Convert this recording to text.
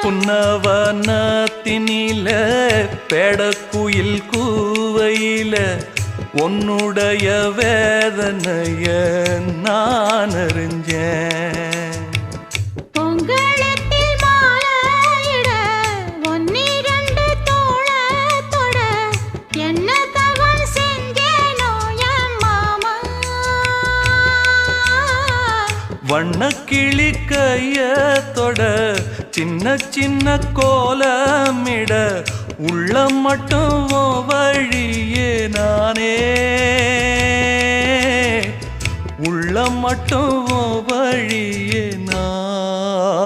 புன்னவனத்தினில பேடக்குயில் கூவையில உன்னுடைய வேதனைய நான் அறிஞ்சேன். பொங்கலத்தில் மாலையிட ஒன்னிரண்டு தோளத்தொட என்ன தவம் செஞ்சேனோ என் மாமா. வண்ணக்கிளி கையத்தொட சின்ன சின்ன கோலமிட உள்ளம் மட்டும் வழியே நானே உள்ளம் மட்டும் வழியே நான்.